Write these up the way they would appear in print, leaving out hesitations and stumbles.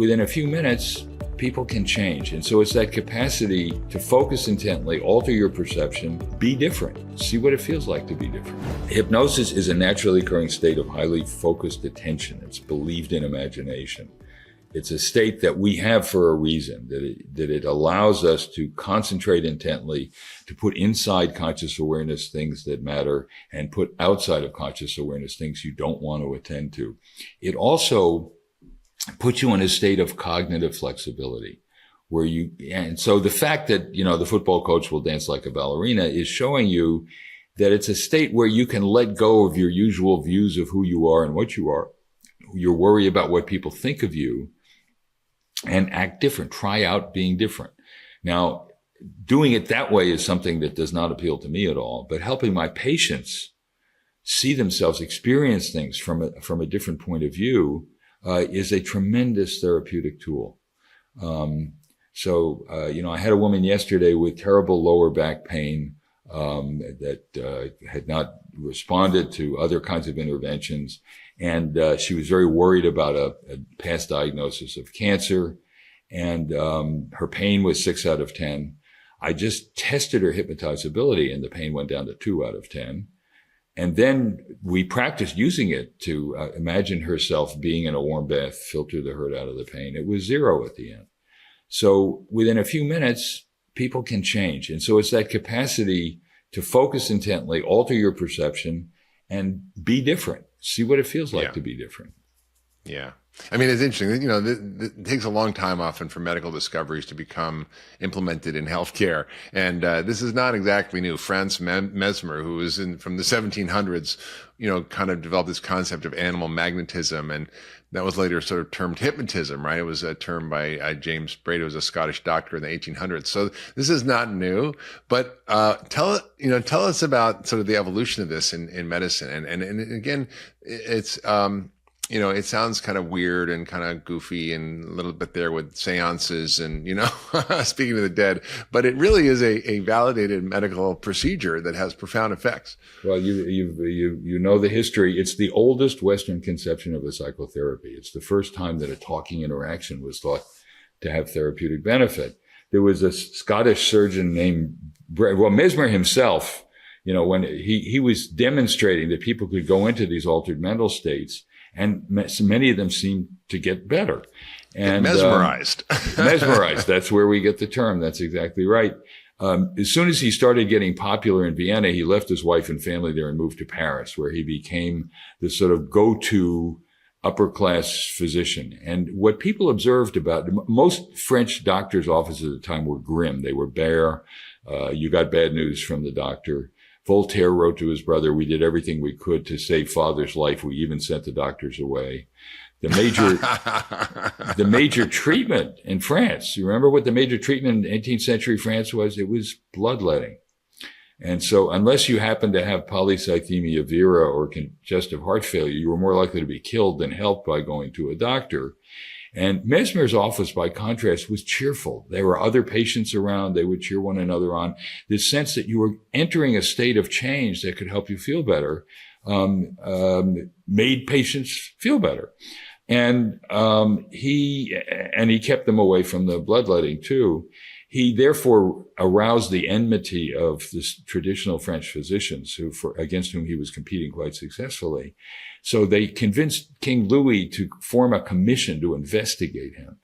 within a few minutes, people can change. And so it's that capacity to focus intently, alter your perception, be different, see what it feels like to be different. Hypnosis is a naturally occurring state of highly focused attention. It's believed in imagination. It's a state that we have for a reason, that it allows us to concentrate intently, to put inside conscious awareness things that matter and put outside of conscious awareness things you don't want to attend to. It also puts you in a state of cognitive flexibility and so the fact that, the football coach will dance like a ballerina is showing you that it's a state where you can let go of your usual views of who you are and what you are, your worry about what people think of you, and act different, try out being different. Now, doing it that way is something that does not appeal to me at all, but helping my patients see themselves, experience things from a different point of view, is a tremendous therapeutic tool. I had a woman yesterday with terrible lower back pain, that had not responded to other kinds of interventions. And she was very worried about a past diagnosis of cancer. And her pain was 6 out of 10. I just tested her hypnotizability and the pain went down to 2 out of 10. And then we practiced using it to imagine herself being in a warm bath, filter the hurt out of the pain. It was 0 at the end. So within a few minutes, people can change. And so it's that capacity to focus intently, alter your perception, and be different. See what it feels like to be different. Yeah. I mean, it's interesting. It takes a long time often for medical discoveries to become implemented in healthcare. And this is not exactly new. Franz Mesmer, who was from the 1700s, kind of developed this concept of animal magnetism. And that was later sort of termed hypnotism, right? It was a term by James Braid, who was a Scottish doctor in the 1800s. So this is not new, but tell us about sort of the evolution of this in medicine. And again, it's it sounds kind of weird and kind of goofy and a little bit there with seances and, speaking to the dead, but it really is a validated medical procedure that has profound effects. Well, you know the history. It's the oldest Western conception of a psychotherapy. It's the first time that a talking interaction was thought to have therapeutic benefit. There was a Scottish surgeon named, Mesmer himself, when he was demonstrating that people could go into these altered mental states, and many of them seem to get better. And mesmerized. Mesmerized. That's where we get the term. That's exactly right. As soon as he started getting popular in Vienna, he left his wife and family there and moved to Paris, where he became the sort of go-to upper-class physician. And what people observed about most French doctors' offices at the time were grim. They were bare. You got bad news from the doctor. Voltaire wrote to his brother, "We did everything we could to save father's life. We even sent the doctors away." The major treatment in France, you remember what the major treatment in 18th century France was? It was bloodletting. And so unless you happen to have polycythemia vera or congestive heart failure, you were more likely to be killed than helped by going to a doctor. And Mesmer's office, by contrast, was cheerful. There were other patients around. They would cheer one another on. This sense that you were entering a state of change that could help you feel better made patients feel better. And he kept them away from the bloodletting too. He therefore aroused the enmity of the traditional French physicians against whom he was competing quite successfully. So they convinced King Louis to form a commission to investigate him.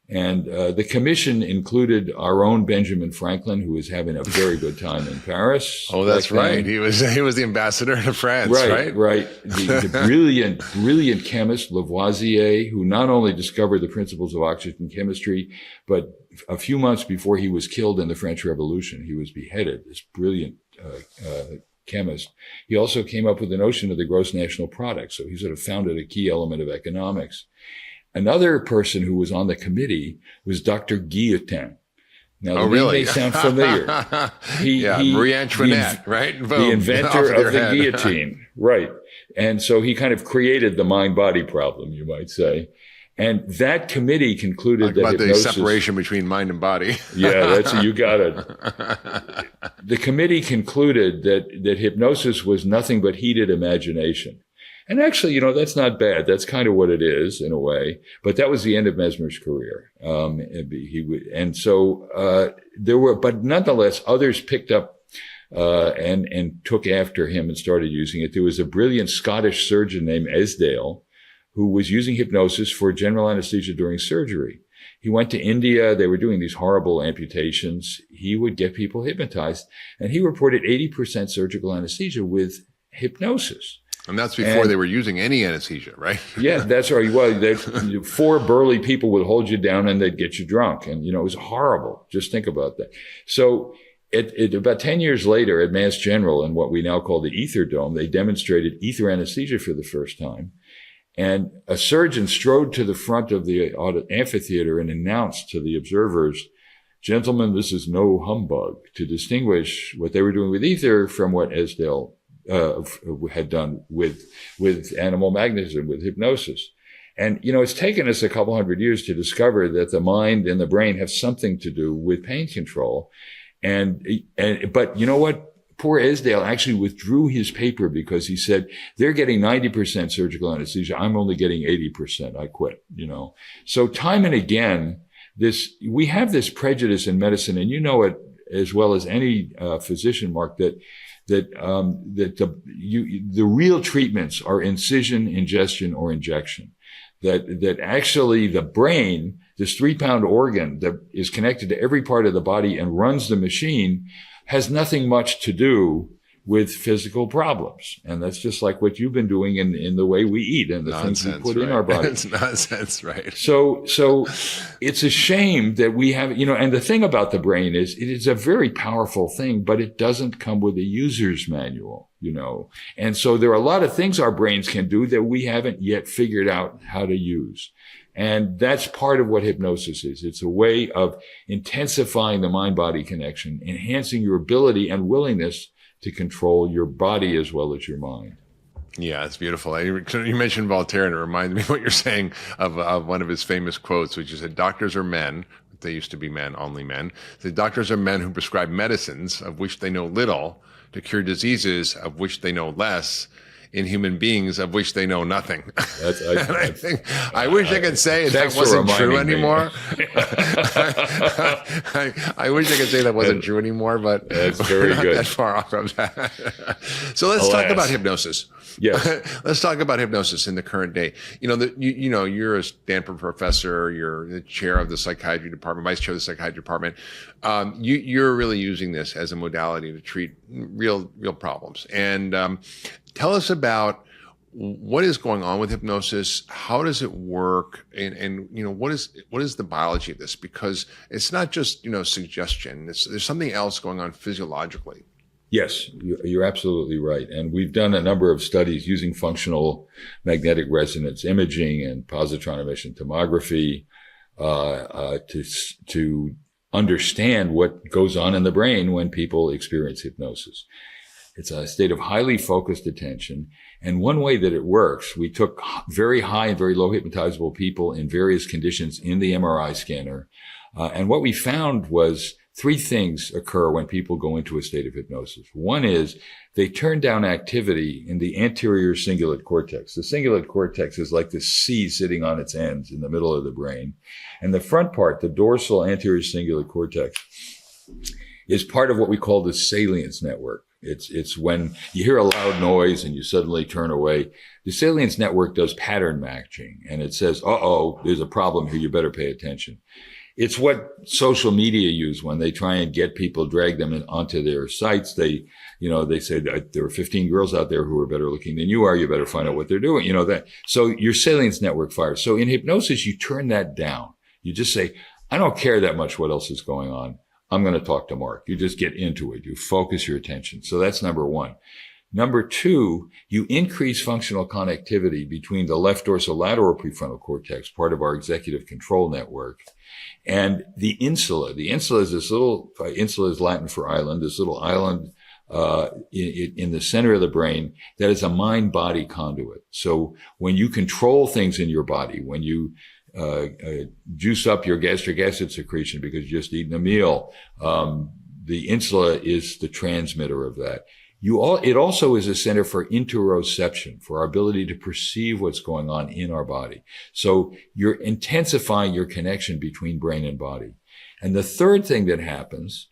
And the commission included our own Benjamin Franklin, who was having a very good time in Paris. Oh, that's right. He was the ambassador to France, right? Right. The brilliant chemist Lavoisier, who not only discovered the principles of oxygen chemistry, but a few months before he was killed in the French Revolution, he was beheaded, this brilliant chemist. He also came up with the notion of the gross national product. So he sort of founded a key element of economics. Another person who was on the committee was Dr. Guillotin. Now, the name may sound familiar. Marie Antoinette, right? Boom. The inventor of the guillotine. Right. And so he kind of created the mind-body problem, you might say. And that committee concluded that hypnosis, the separation between mind and body. Yeah, you got it. The committee concluded that hypnosis was nothing but heated imagination. And actually, that's not bad. That's kind of what it is in a way. But that was the end of Mesmer's career. But nonetheless, others picked up and took after him and started using it. There was a brilliant Scottish surgeon named Esdale who was using hypnosis for general anesthesia during surgery. He went to India. They were doing these horrible amputations. He would get people hypnotized, and he reported 80% surgical anesthesia with hypnosis. And that's before they were using any anesthesia, right? Yeah, that's right. Well, 4 burly people would hold you down and they'd get you drunk. And, it was horrible. Just think about that. So about 10 years later at Mass General in what we now call the Ether Dome, they demonstrated ether anesthesia for the first time. And a surgeon strode to the front of the amphitheater and announced to the observers, "Gentlemen, this is no humbug," to distinguish what they were doing with ether from what Esdale had done with animal magnetism, with hypnosis. And, it's taken us a couple hundred years to discover that the mind and the brain have something to do with pain control. But you know what? Poor Esdale actually withdrew his paper because he said, they're getting 90% surgical anesthesia. I'm only getting 80%. I quit, So time and again, we have this prejudice in medicine, and you know it as well as any physician, Mark, that the real treatments are incision, ingestion, or injection. That actually the brain, this 3-pound organ that is connected to every part of the body and runs the machine, has nothing much to do with physical problems. And that's just like what you've been doing in the way we eat and the things we put in our body. It's nonsense, right? So it's a shame that we have, and the thing about the brain is it is a very powerful thing, but it doesn't come with a user's manual, And so there are a lot of things our brains can do that we haven't yet figured out how to use. And that's part of what hypnosis is. It's a way of intensifying the mind-body connection, enhancing your ability and willingness to control your body as well as your mind. Yeah, it's beautiful. You mentioned Voltaire, and it reminded me of what you're saying of one of his famous quotes, which is that doctors are men. They used to be men, only men. The doctors are men who prescribe medicines of which they know little to cure diseases of which they know less in human beings of which they know nothing. I wish I could say that wasn't true anymore. I wish I could say that wasn't true anymore, but that's very we're not good. that far off from that. So let's talk about hypnosis. Yes. Let's talk about hypnosis in the current day. You're a Stanford professor. You're the chair of the psychiatry department, vice chair of the psychiatry department. You're really using this as a modality to treat real problems. And tell us about what is going on with hypnosis. How does it work? And what is the biology of this? Because it's not just suggestion. There's something else going on physiologically. Yes, you're absolutely right. And we've done a number of studies using functional magnetic resonance imaging and positron emission tomography to understand what goes on in the brain when people experience hypnosis. It's a state of highly focused attention. And one way that it works, we took very high and very low hypnotizable people in various conditions in the MRI scanner. And what we found was 3 things occur when people go into a state of hypnosis. One is they turn down activity in the anterior cingulate cortex. The cingulate cortex is like this C sitting on its ends in the middle of the brain. And the front part, the dorsal anterior cingulate cortex, is part of what we call the salience network. It's when you hear a loud noise and you suddenly turn away. The salience network does pattern matching, and it says, there's a problem here, you better pay attention. It's what social media use when they try and get people, drag them onto their sites. They say that there are 15 girls out there who are better looking than you are. You better find out what they're doing. So your salience network fires. So in hypnosis, you turn that down. You just say, I don't care that much what else is going on. I'm going to talk to Mark. You just get into it. You focus your attention. So that's number 1. Number 2, you increase functional connectivity between the left dorsolateral prefrontal cortex, part of our executive control network, and the insula. The insula is insula is Latin for island, this little island in the center of the brain that is a mind-body conduit. So when you control things in your body, when you juice up your gastric acid secretion because you just eaten a meal, the insula is the transmitter of that. It also is a center for interoception, for our ability to perceive what's going on in our body. So you're intensifying your connection between brain and body. And the third thing that happens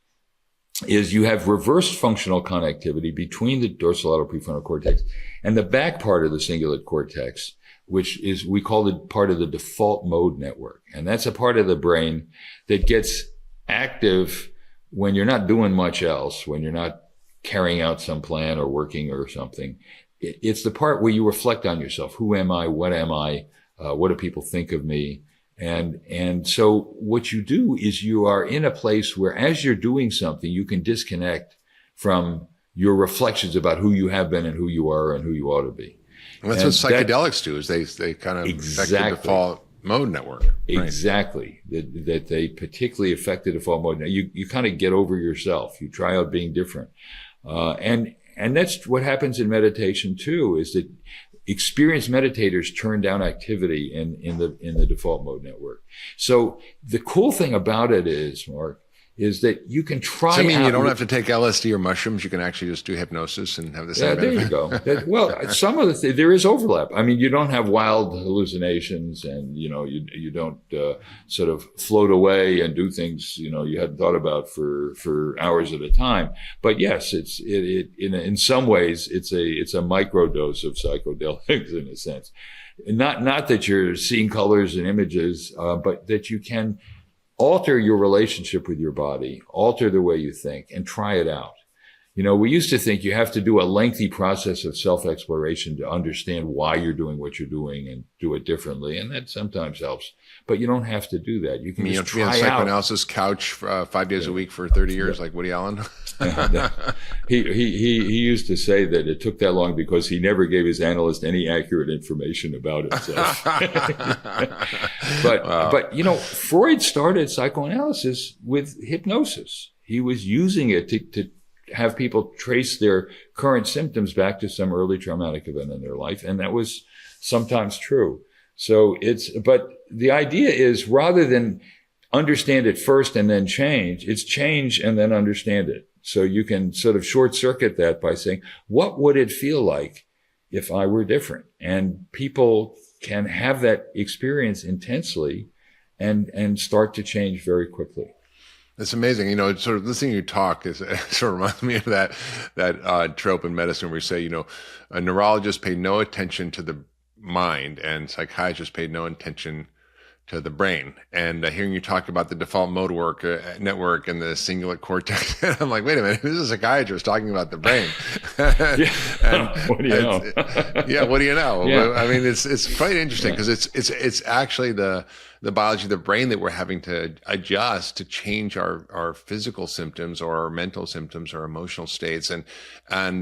is you have reversed functional connectivity between the dorsolateral prefrontal cortex and the back part of the cingulate cortex, which is, we call it part of the default mode network. And that's a part of the brain that gets active when you're not doing much else, when you're not carrying out some plan or working or something. It's the part where you reflect on yourself. Who am I? What am I? What do people think of me? And so what you do is you are in a place where as you're doing something, you can disconnect from your reflections about who you have been and who you are and who you ought to be. And that's what psychedelics do, is they kind of affect the default mode network. Right? Exactly. That they particularly affect the default mode. You kind of get over yourself. You try out being different. And that's what happens in meditation too, is that experienced meditators turn down activity in the default mode network. So the cool thing about it is, Mark, is that you can try. So, I mean, you don't have to take LSD or mushrooms. You can actually just do hypnosis and have the same benefit. There you go. Well, some of there is overlap. I mean, you don't have wild hallucinations, and you don't sort of float away and do things you hadn't thought about for hours at a time. But yes, in some ways it's a microdose of psychedelics in a sense. Not that you're seeing colors and images, but that you can alter your relationship with your body, alter the way you think, and try it out. We used to think you have to do a lengthy process of self-exploration to understand why you're doing what you're doing and do it differently, and that sometimes helps. But you don't have to do that. You can just try out. Psychoanalysis couch 5 days a week for 30 years, like Woody Allen. He used to say that it took that long because he never gave his analyst any accurate information about himself. But Freud started psychoanalysis with hypnosis. He was using it to have people trace their current symptoms back to some early traumatic event in their life, and that was sometimes true. So but the idea is, rather than understand it first and then change, it's change and then understand it. So you can sort of short circuit that by saying, what would it feel like if I were different? And people can have that experience intensely and start to change very quickly. It's amazing. Sort of listening to you talk sort of reminds me of that trope in medicine where you say, a neurologist paid no attention to the mind and psychiatrists paid no attention to the brain. And hearing you talk about the default mode network and the cingulate cortex, I'm like, wait a minute, this is a psychiatrist talking about the brain. What do you know? Yeah, what do you know? Yeah. I mean, it's quite interesting because it's actually the biology of the brain that we're having to adjust to change our physical symptoms or our mental symptoms or emotional states. And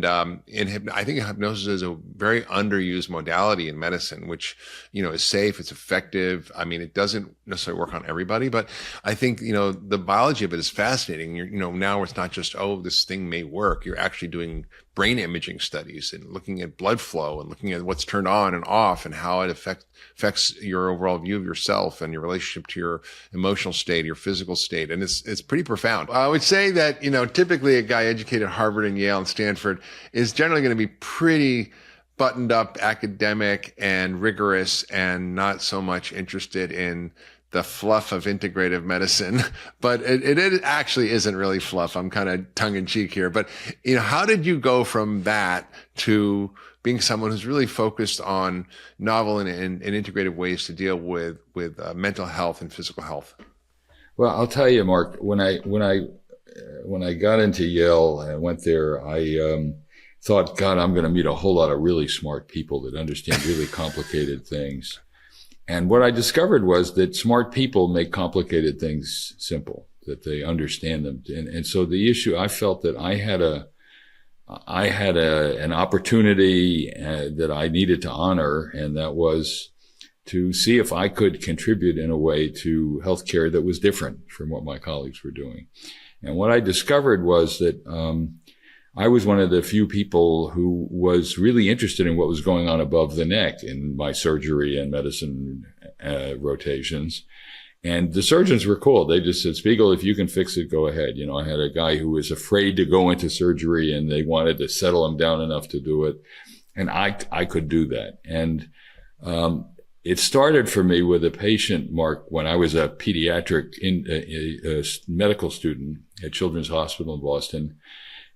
I think hypnosis is a very underused modality in medicine, which, is safe, it's effective. I mean, it doesn't necessarily work on everybody, but I think, the biology of it is fascinating. Now it's not just, this thing may work. You're actually doing brain imaging studies and looking at blood flow and looking at what's turned on and off and how it affects your overall view of yourself and your relationship to your emotional state, your physical state. And it's pretty profound. I would say that, typically a guy educated at Harvard and Yale and Stanford is generally going to be pretty buttoned up, academic and rigorous, and not so much interested in the fluff of integrative medicine. But it actually isn't really fluff. I'm kind of tongue in cheek here. But, how did you go from that to being someone who's really focused on novel and integrative ways to deal with mental health and physical health? Well, I'll tell you, Mark, when I got into Yale and I went there, I thought, God, I'm going to meet a whole lot of really smart people that understand really complicated things. And what I discovered was that smart people make complicated things simple, that they understand them. And so the issue, I felt that I had an opportunity that I needed to honor, and that was to see if I could contribute in a way to healthcare that was different from what my colleagues were doing. And what I discovered was that I was one of the few people who was really interested in what was going on above the neck in my surgery and medicine rotations. And the surgeons were cool. They just said, Spiegel, if you can fix it, go ahead. I had a guy who was afraid to go into surgery, and they wanted to settle him down enough to do it. And I could do that. And it started for me with a patient, Mark, when I was a pediatric a medical student at Children's Hospital in Boston.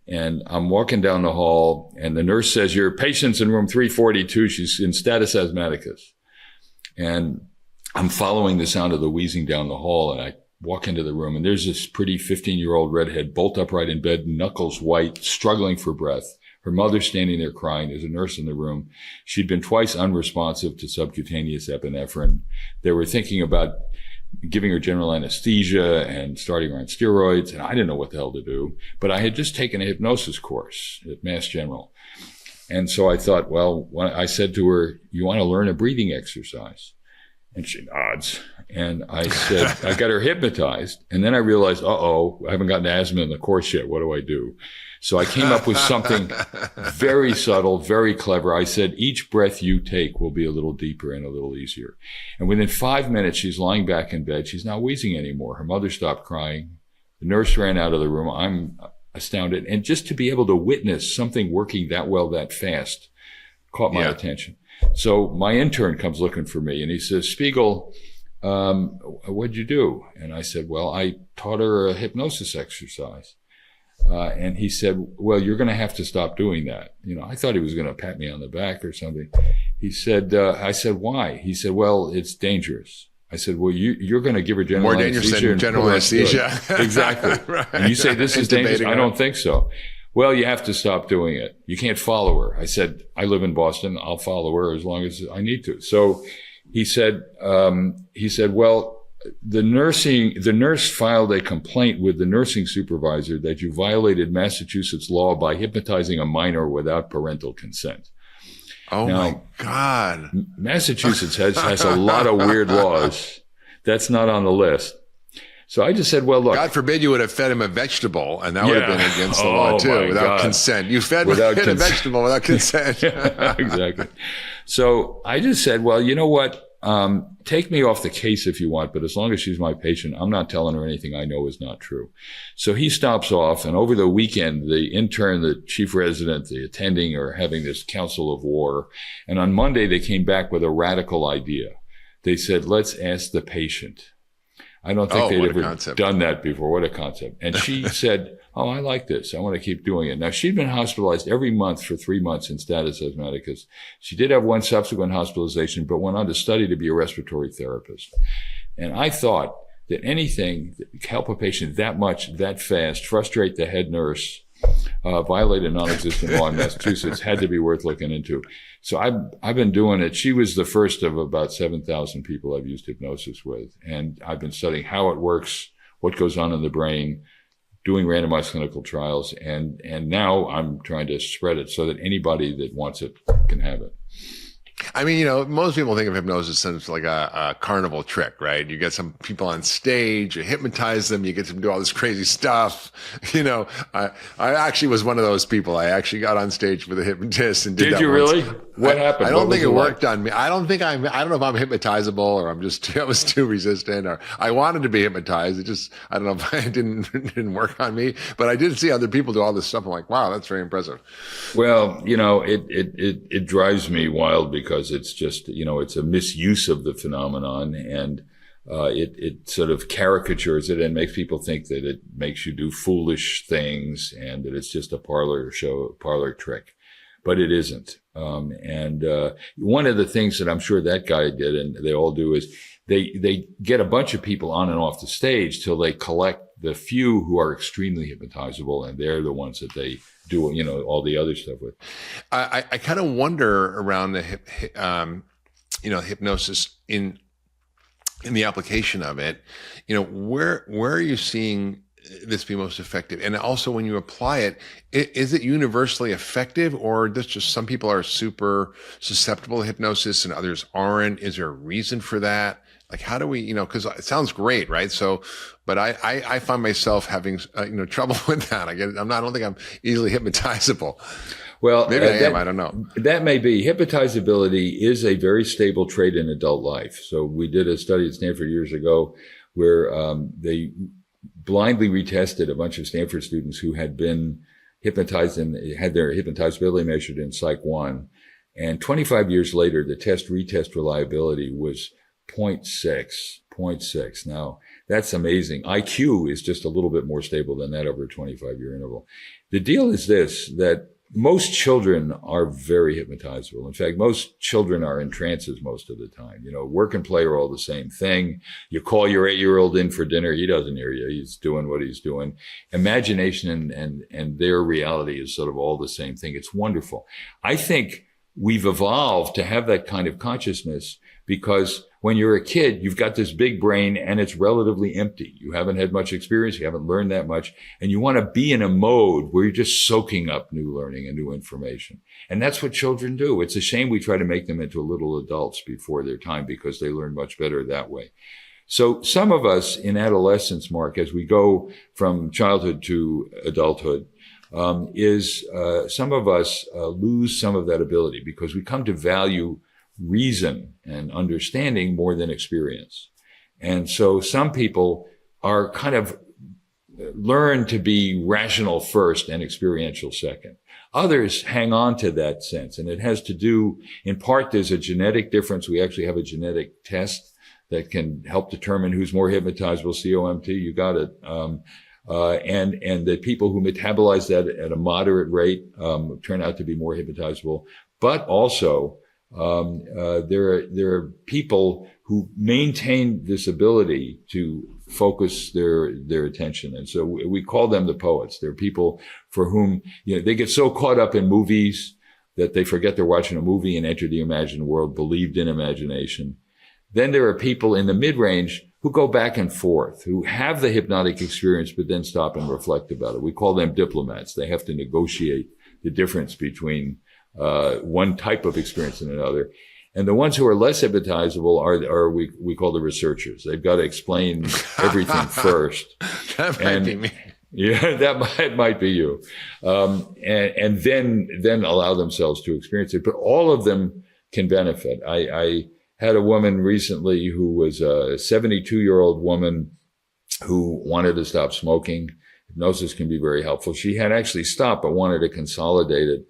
And I'm walking down the hall, and the nurse says, your patient's in room 342. She's in status asthmaticus. And I'm following the sound of the wheezing down the hall, and I walk into the room, and there's this pretty 15-year-old redhead, bolt upright in bed, knuckles white, struggling for breath. Her mother's standing there crying. There's a nurse in the room. She'd been twice unresponsive to subcutaneous epinephrine. They were thinking about giving her general anesthesia and starting her on steroids, and I didn't know what the hell to do. But I had just taken a hypnosis course at Mass General. And so I thought, well, I said to her, you want to learn a breathing exercise? And she nods. And I said, I got her hypnotized. And then I realized, I haven't gotten asthma in the course yet. What do I do? So I came up with something very subtle, very clever. I said, each breath you take will be a little deeper and a little easier. And within 5 minutes, she's lying back in bed. She's not wheezing anymore. Her mother stopped crying. The nurse ran out of the room. I'm astounded. And just to be able to witness something working that well, that fast, caught my attention. So my intern comes looking for me, and he says, Spiegel, what'd you do? And I said, well, I taught her a hypnosis exercise. And he said, well, you're going to have to stop doing that. I thought he was going to pat me on the back or something. He said, I said, why? He said, well, it's dangerous. I said, well, you're going to give her general anesthesia. More dangerous than general anesthesia. Exactly. Right. And you say this is dangerous? I don't think so. Well, you have to stop doing it. You can't follow her. I said, I live in Boston. I'll follow her as long as I need to. So he said, well, the nurse filed a complaint with the nursing supervisor that you violated Massachusetts law by hypnotizing a minor without parental consent. Oh now, my God. Massachusetts has a lot of weird laws. That's not on the list. So I just said, well, look. God forbid you would have fed him a vegetable, and that would have been against the law too, without consent. You fed him a vegetable without consent. Exactly. So I just said, well, you know what? Take me off the case if you want, but as long as she's my patient, I'm not telling her anything I know is not true. So he stops off, and over the weekend, the intern, the chief resident, the attending are having this council of war. And on Monday, they came back with a radical idea. They said, let's ask the patient. I don't think they'd ever done that before. What a concept. And she said, I like this. I want to keep doing it. Now, she'd been hospitalized every month for 3 months in status asthmaticus. She did have one subsequent hospitalization, but went on to study to be a respiratory therapist. And I thought that anything that could help a patient that much, that fast, frustrate the head nurse, violate a non-existent law in Massachusetts had to be worth looking into. So I've been doing it. She was the first of about 7,000 people I've used hypnosis with. And I've been studying how it works, what goes on in the brain, doing randomized clinical trials. And now I'm trying to spread it so that anybody that wants it can have it. I mean, most people think of hypnosis as like a carnival trick, right? You get some people on stage, you hypnotize them, you get them to do all this crazy stuff. I actually was one of those people. I actually got on stage with a hypnotist and did that. Did you once. Really? What happened? I don't think it worked on me. I don't know if I'm hypnotizable, or I was too resistant, or I wanted to be hypnotized. It just, I don't know if it didn't work on me, but I did see other people do all this stuff. I'm like, wow, that's very impressive. Well, it drives me wild because it's just, it's a misuse of the phenomenon, and it sort of caricatures it and makes people think that it makes you do foolish things and that it's just a parlor trick. But it isn't. And one of the things that I'm sure that guy did, and they all do, is they get a bunch of people on and off the stage till they collect the few who are extremely hypnotizable, and they're the ones that they do, all the other stuff with. I kind of wonder around the hypnosis in the application of it. Where are you seeing this be most effective? And also, when you apply it, is it universally effective, or just some people are super susceptible to hypnosis and others aren't? Is there a reason for that? Like, how do we, because it sounds great, right? So, but I find myself having, trouble with that. I don't think I'm easily hypnotizable. Well, maybe I am. I don't know. That may be. Hypnotizability is a very stable trait in adult life. So we did a study at Stanford years ago where they blindly retested a bunch of Stanford students who had been hypnotized and had their hypnotizability measured in Psych 1. And 25 years later, the retest reliability was 0.6. Now, that's amazing. IQ is just a little bit more stable than that over a 25-year interval. The deal is this, that most children are very hypnotizable. In fact, most children are in trances most of the time. Work and play are all the same thing. You call your 8-year-old in for dinner. He doesn't hear you. He's doing what he's doing. Imagination and their reality is sort of all the same thing. It's wonderful. I think we've evolved to have that kind of consciousness because when you're a kid, you've got this big brain and it's relatively empty. You haven't had much experience. You haven't learned that much. And you want to be in a mode where you're just soaking up new learning and new information. And that's what children do. It's a shame we try to make them into little adults before their time because they learn much better that way. So some of us in adolescence, Mark, as we go from childhood to adulthood, some of us lose some of that ability because we come to value reason and understanding more than experience. And so some people are kind of learn to be rational first and experiential second. Others hang on to that sense. And it has to do, in part, there's a genetic difference. We actually have a genetic test that can help determine who's more hypnotizable, COMT, you got it. And the people who metabolize that at a moderate rate turn out to be more hypnotizable. But also, there are people who maintain this ability to focus their attention. And so we call them the poets. They're people for whom, they get so caught up in movies that they forget they're watching a movie and enter the imagined world, believed in imagination. Then there are people in the mid-range who go back and forth, who have the hypnotic experience, but then stop and reflect about it. We call them diplomats. They have to negotiate the difference between one type of experience and another. And the ones who are less hypnotizable are we call the researchers. They've got to explain everything first. That might be me. Yeah, that might be you. And then allow themselves to experience it. But all of them can benefit. I had a woman recently who was a 72-year-old woman who wanted to stop smoking. Hypnosis can be very helpful. She had actually stopped, but wanted to consolidate it.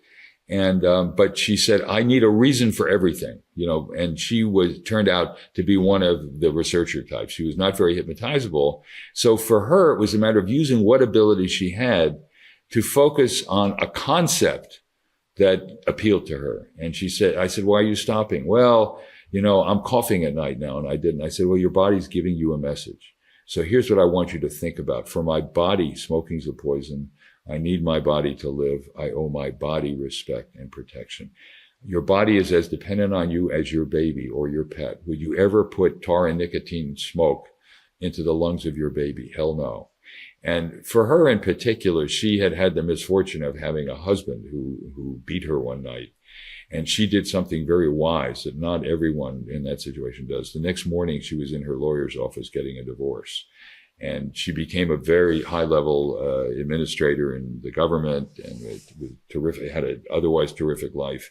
And, but she said, I need a reason for everything, and she turned out to be one of the researcher types. She was not very hypnotizable. So for her, it was a matter of using what ability she had to focus on a concept that appealed to her. And I said, why are you stopping? Well, I'm coughing at night now, and I didn't. I said, well, your body's giving you a message. So here's what I want you to think about. For my body, smoking's a poison. I need my body to live. I owe my body respect and protection. Your body is as dependent on you as your baby or your pet. Would you ever put tar and nicotine smoke into the lungs of your baby? Hell no. And for her in particular, she had the misfortune of having a husband who beat her one night. And she did something very wise that not everyone in that situation does. The next morning, she was in her lawyer's office getting a divorce. And she became a very high-level administrator in the government and had an otherwise terrific life.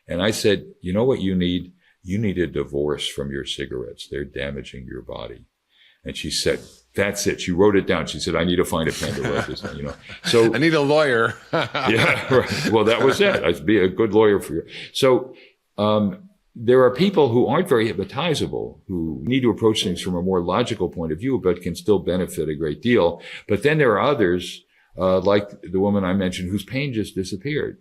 And I said, you know what you need? You need a divorce from your cigarettes. They're damaging your body. And she said, that's it. She wrote it down. She said, I need to find a pen to write this down, So I need a lawyer. Yeah, right. Well, that was it. I'd be a good lawyer for you. So, there are people who aren't very hypnotizable, who need to approach things from a more logical point of view, but can still benefit a great deal. But then there are others, like the woman I mentioned, whose pain just disappeared,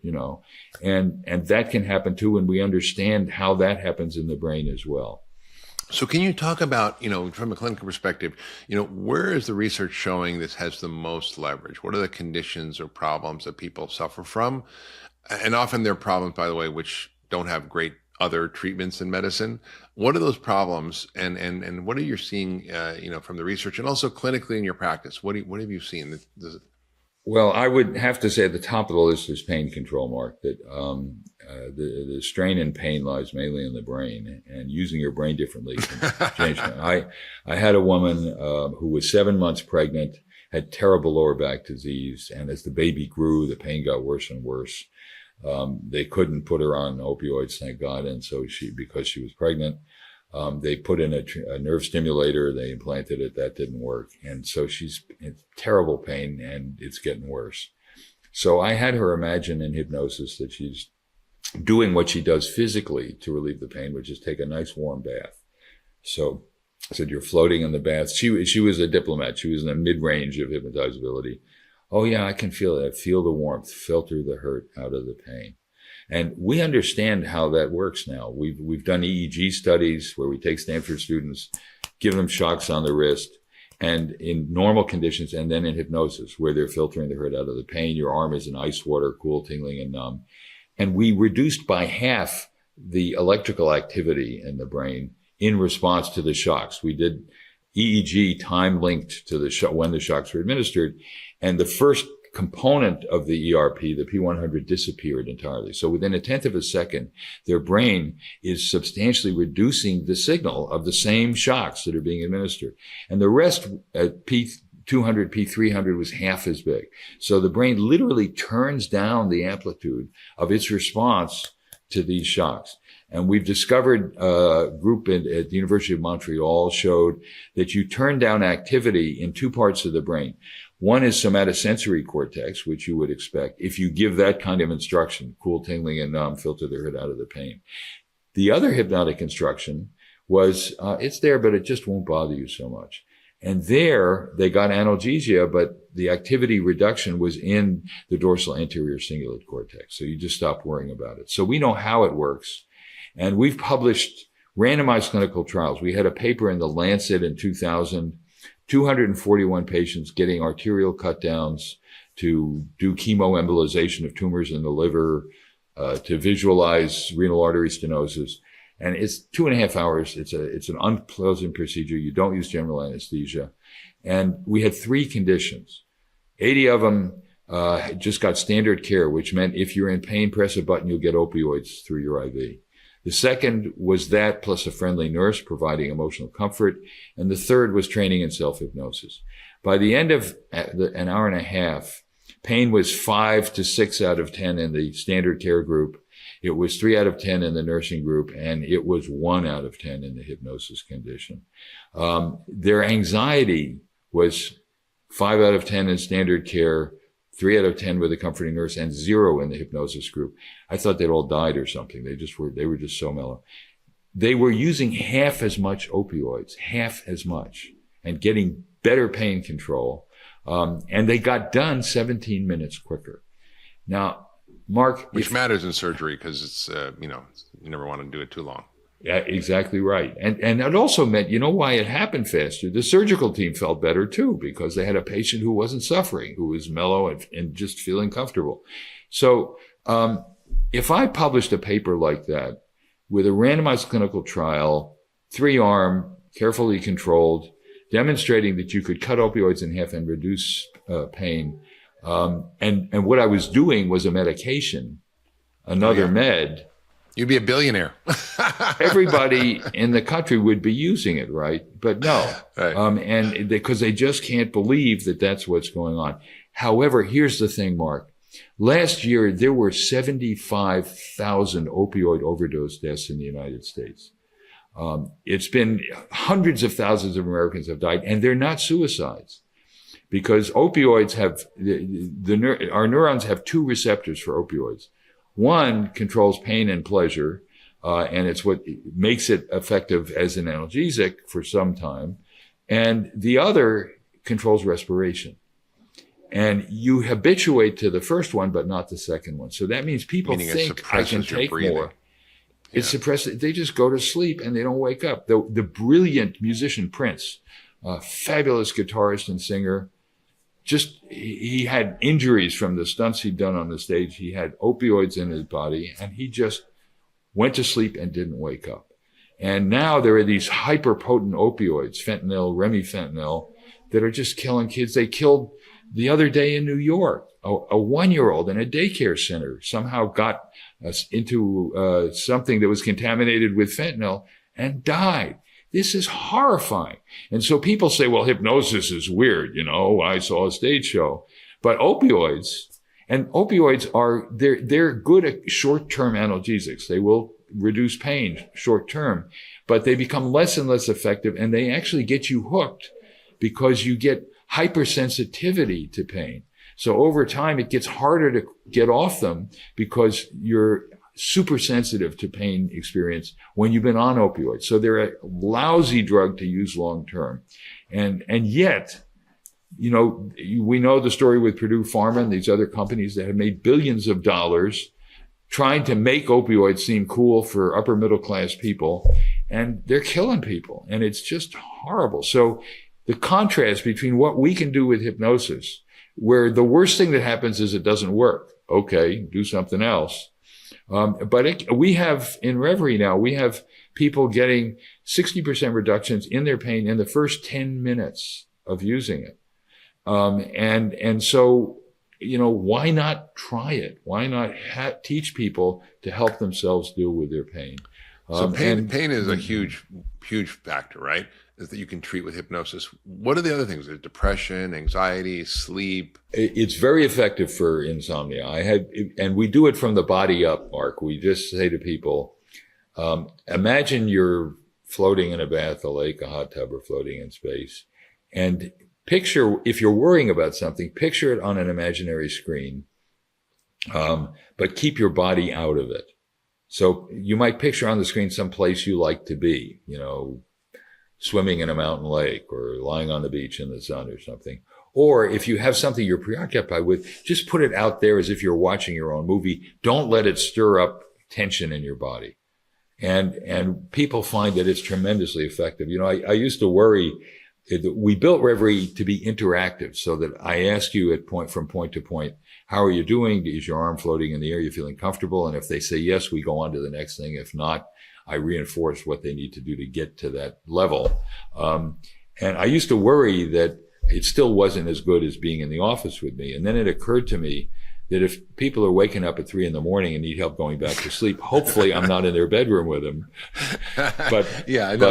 and that can happen too. And we understand how that happens in the brain as well. So can you talk about, from a clinical perspective, where is the research showing this has the most leverage? What are the conditions or problems that people suffer from? And often they're problems, by the way, which don't have great other treatments in medicine. What are those problems, and what are you seeing, from the research and also clinically in your practice? What have you seen? Well, I would have to say at the top of the list is pain control, Mark, that the strain and pain lies mainly in the brain, and using your brain differently can change that. I had a woman who was 7 months pregnant, had terrible lower back disease, and as the baby grew, the pain got worse and worse. They couldn't put her on opioids, thank God. And so because she was pregnant, they put in a nerve stimulator, they implanted it, that didn't work. And so she's in terrible pain and it's getting worse. So I had her imagine in hypnosis that she's doing what she does physically to relieve the pain, which is take a nice warm bath. So I said, you're floating in the bath. She was a diplomat. She was in the mid-range of hypnotizability. Oh yeah, I can feel it. I feel the warmth, filter the hurt out of the pain. And we understand how that works now. We've done EEG studies where we take Stanford students, give them shocks on the wrist, and in normal conditions, and then in hypnosis, where they're filtering the hurt out of the pain. Your arm is in ice water, cool, tingling, and numb. And we reduced by half the electrical activity in the brain in response to the shocks. We did EEG time linked to when the shocks were administered. And the first component of the ERP, the P100, disappeared entirely. So within a tenth of a second, their brain is substantially reducing the signal of the same shocks that are being administered. And the rest at P200, P300 was half as big. So the brain literally turns down the amplitude of its response to these shocks. And we've discovered a group at the University of Montreal showed that you turn down activity in two parts of the brain. One is somatosensory cortex, which you would expect if you give that kind of instruction, cool, tingling, and numb, filter the hurt out of the pain. The other hypnotic instruction was, it's there, but it just won't bother you so much. And there, they got analgesia, but the activity reduction was in the dorsal anterior cingulate cortex. So you just stop worrying about it. So we know how it works. And we've published randomized clinical trials. We had a paper in the Lancet in 2000, 241 patients getting arterial cut downs to do chemoembolization of tumors in the liver, to visualize renal artery stenosis. And it's 2.5 hours. It's an unpleasant procedure. You don't use general anesthesia. And we had 3 conditions. 80 of them just got standard care, which meant if you're in pain, press a button, you'll get opioids through your IV. The second was that plus a friendly nurse providing emotional comfort. And the third was training in self-hypnosis. By the end of an hour and a half, pain was 5 to 6 out of 10 in the standard care group. It was 3 out of 10 in the nursing group, and it was 1 out of 10 in the hypnosis condition. Their anxiety was 5 out of 10 in standard care, 3 out of 10 with a comforting nurse, and 0 in the hypnosis group. I thought they'd all died or something. They were just so mellow. They were using half as much opioids, half as much, and getting better pain control. And they got done 17 minutes quicker. Now, Mark. Which matters in surgery because it's, you never want to do it too long. Yeah, exactly right. And it also meant, you know why it happened faster? The surgical team felt better too, because they had a patient who wasn't suffering, who was mellow and just feeling comfortable. So, if I published a paper like that with a randomized clinical trial, 3-arm, carefully controlled, demonstrating that you could cut opioids in half and reduce pain, and what I was doing was a medication, another med. You'd be a billionaire. Everybody in the country would be using it, right? But no. Right. And because they just can't believe that that's what's going on. However, here's the thing, Mark. Last year, there were 75,000 opioid overdose deaths in the United States. It's been hundreds of thousands of Americans have died, and they're not suicides. Because opioids have, our neurons have 2 receptors for opioids. One controls pain and pleasure, and it's what makes it effective as an analgesic for some time. And the other controls respiration. And you habituate to the first one, but not the second one. So that means people think I can take more. It suppresses, they just go to sleep and they don't wake up. The brilliant musician Prince, fabulous guitarist and singer, he had injuries from the stunts he'd done on the stage. He had opioids in his body and he just went to sleep and didn't wake up. And now there are these hyper-potent opioids, fentanyl, remifentanil, that are just killing kids. They killed the other day in New York, a 1-year-old in a daycare center somehow got into something that was contaminated with fentanyl and died. This is horrifying. And so people say, well, hypnosis is weird. I saw a stage show. But opioids, And opioids they're good at short-term analgesics. They will reduce pain short-term, but they become less and less effective, and they actually get you hooked because you get hypersensitivity to pain. So over time, it gets harder to get off them because you're super sensitive to pain experience when you've been on opioids. So they're a lousy drug to use long-term. And yet, we know the story with Purdue Pharma and these other companies that have made billions of dollars trying to make opioids seem cool for upper middle class people, and they're killing people. And it's just horrible. So the contrast between what we can do with hypnosis, where the worst thing that happens is it doesn't work. Okay, do something else. We have in Reverie now, we have people getting 60% reductions in their pain in the first 10 minutes of using it. So, why not try it? Why not teach people to help themselves deal with their pain? So pain is a huge, huge factor, right? Is that you can treat with hypnosis. What are the other things? There's depression, anxiety, sleep. It's very effective for insomnia. And we do it from the body up, Mark. We just say to people, imagine you're floating in a bath, a lake, a hot tub, or floating in space. And picture, if you're worrying about something, picture it on an imaginary screen, but keep your body out of it. So you might picture on the screen some place you like to be, swimming in a mountain lake or lying on the beach in the sun or something. Or if you have something you're preoccupied with, just put it out there as if you're watching your own movie. Don't let it stir up tension in your body. And people find that it's tremendously effective. I used to worry. We built Reverie to be interactive so that I ask you from point to point, how are you doing? Is your arm floating in the air? Are you feeling comfortable? And if they say yes, we go on to the next thing. If not, I reinforce what they need to do to get to that level. And I used to worry that it still wasn't as good as being in the office with me. And then it occurred to me that if people are waking up at 3 a.m. and need help going back to sleep, hopefully I'm not in their bedroom with them. But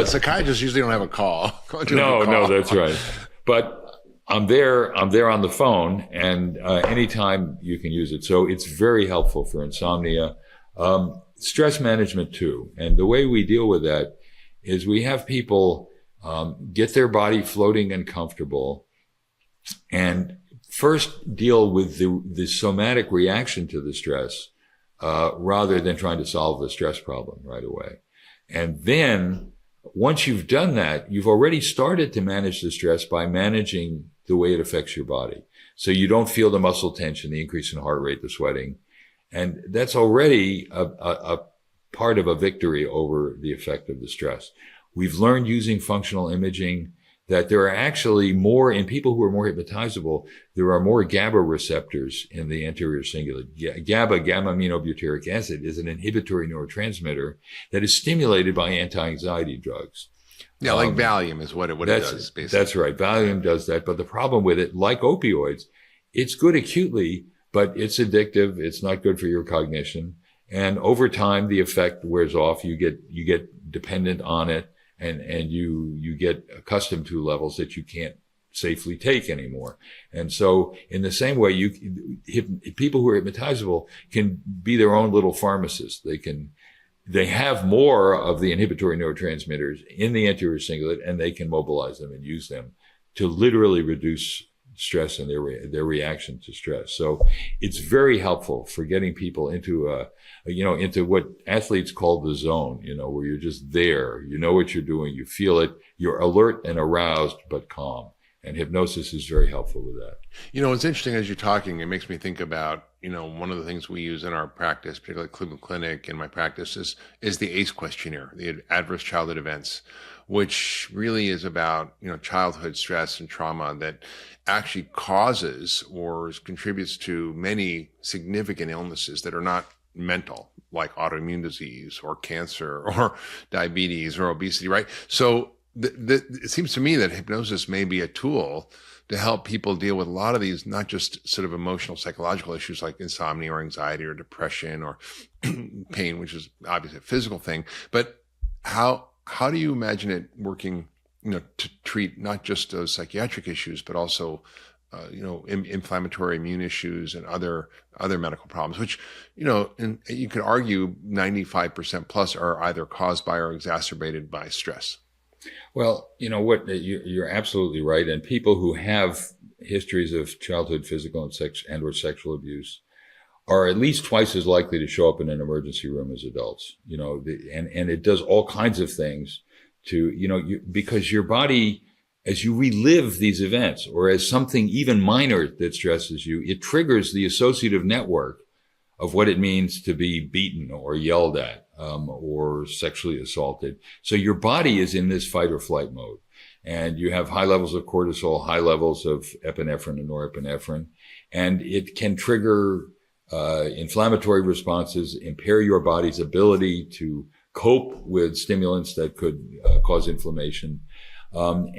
psychiatrists usually don't have a call. No, that's right. But I'm there on the phone, and anytime you can use it. So it's very helpful for insomnia. Stress management too. And the way we deal with that is we have people get their body floating and comfortable, and first deal with the somatic reaction to the stress, rather than trying to solve the stress problem right away. And then once you've done that, you've already started to manage the stress by managing the way it affects your body. So you don't feel the muscle tension, the increase in heart rate, the sweating. And that's already a part of a victory over the effect of the stress. We've learned using functional imaging that there are actually more, in people who are more hypnotizable, there are more GABA receptors in the anterior cingulate. GABA, gamma-aminobutyric acid, is an inhibitory neurotransmitter that is stimulated by anti-anxiety drugs. Yeah, like Valium is what it does, basically. That's right. Valium does that. But the problem with it, like opioids, it's good acutely, but it's addictive. It's not good for your cognition. And over time, the effect wears off. You get dependent on it, and you get accustomed to levels that you can't safely take anymore. And so in the same way, people who are hypnotizable can be their own little pharmacists. They have more of the inhibitory neurotransmitters in the anterior cingulate, and they can mobilize them and use them to literally reduce stress and their reaction to stress. So it's very helpful for getting people into into what athletes call the zone, where you're just there, you know what you're doing, you feel it, you're alert and aroused, but calm. And hypnosis is very helpful with that. It's interesting as you're talking, it makes me think about, one of the things we use in our practice, particularly Cleveland Clinic, in my practice is the ACE questionnaire, the Adverse Childhood Events, which really is about, childhood stress and trauma that actually causes or contributes to many significant illnesses that are not mental, like autoimmune disease or cancer or diabetes or obesity, right? So it seems to me that hypnosis may be a tool to help people deal with a lot of these, not just sort of emotional, psychological issues like insomnia or anxiety or depression or pain, which is obviously a physical thing. But how do you imagine it working, to treat not just those psychiatric issues, but also inflammatory immune issues and other medical problems, which, and you could argue 95% plus are either caused by or exacerbated by stress. Well, you're absolutely right. And people who have histories of childhood physical and or sexual abuse are at least twice as likely to show up in an emergency room as adults, and it does all kinds of things to, because your body, as you relive these events or as something even minor that stresses you, it triggers the associative network of what it means to be beaten or yelled at, or sexually assaulted. So your body is in this fight or flight mode, and you have high levels of cortisol, high levels of epinephrine and norepinephrine, and it can trigger inflammatory responses, impair your body's ability to cope with stimulants that could cause inflammation. To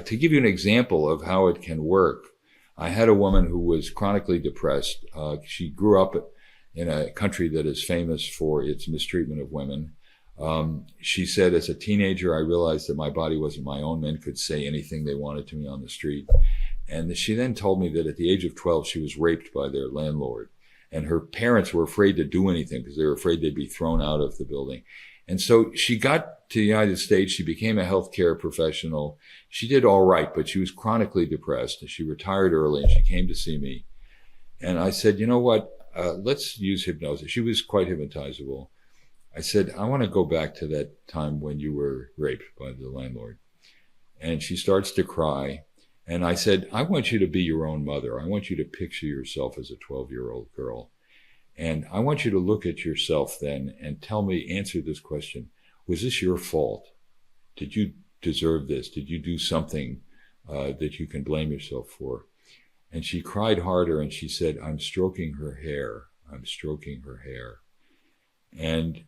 give you an example of how it can work, I had a woman who was chronically depressed. She grew up in a country that is famous for its mistreatment of women. She said, as a teenager, I realized that my body wasn't my own. Men could say anything they wanted to me on the street. And she then told me that at the age of 12, she was raped by their landlord. And her parents were afraid to do anything because they were afraid they'd be thrown out of the building. And so she got to the United States. She became a healthcare professional. She did all right, but she was chronically depressed. She retired early and she came to see me. And I said, you know what? Let's use hypnosis. She was quite hypnotizable. I said, I want to go back to that time when you were raped by the landlord. And she starts to cry. And I said, I want you to be your own mother. I want you to picture yourself as a 12-year-old girl. And I want you to look at yourself then and answer this question. Was this your fault? Did you deserve this? Did you do something that you can blame yourself for? And she cried harder and she said, I'm stroking her hair. I'm stroking her hair. And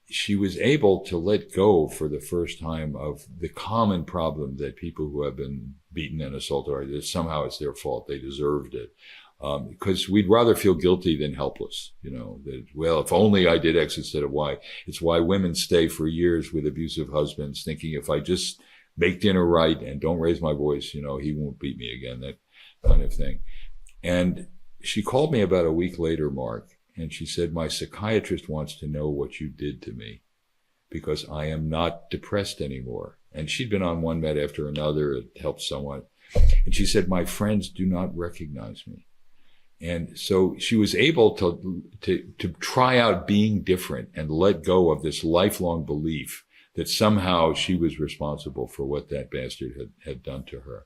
she was able to let go for the first time of the common problem that people who have been beaten and assaulted are that somehow it's their fault. They deserved it. Because we'd rather feel guilty than helpless, that, well, if only I did X instead of Y. It's why women stay for years with abusive husbands thinking if I just make dinner right and don't raise my voice, he won't beat me again, that kind of thing. And she called me about a week later, Mark, and she said, my psychiatrist wants to know what you did to me because I am not depressed anymore. And she'd been on one med after another. It helped somewhat. And she said, my friends do not recognize me. And so she was able to try out being different and let go of this lifelong belief that somehow she was responsible for what that bastard had done to her.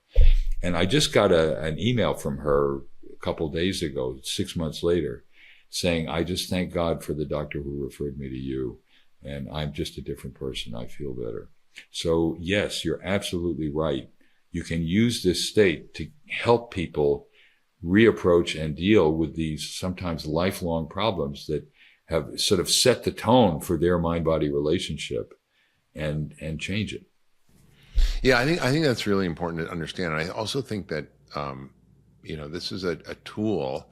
And I just got an email from her a couple days ago, 6 months later, saying, I just thank God for the doctor who referred me to you. And I'm just a different person. I feel better. So yes, you're absolutely right. You can use this state to help people reapproach and deal with these sometimes lifelong problems that have sort of set the tone for their mind-body relationship and change it. Yeah, I think that's really important to understand. And I also think that, this is a tool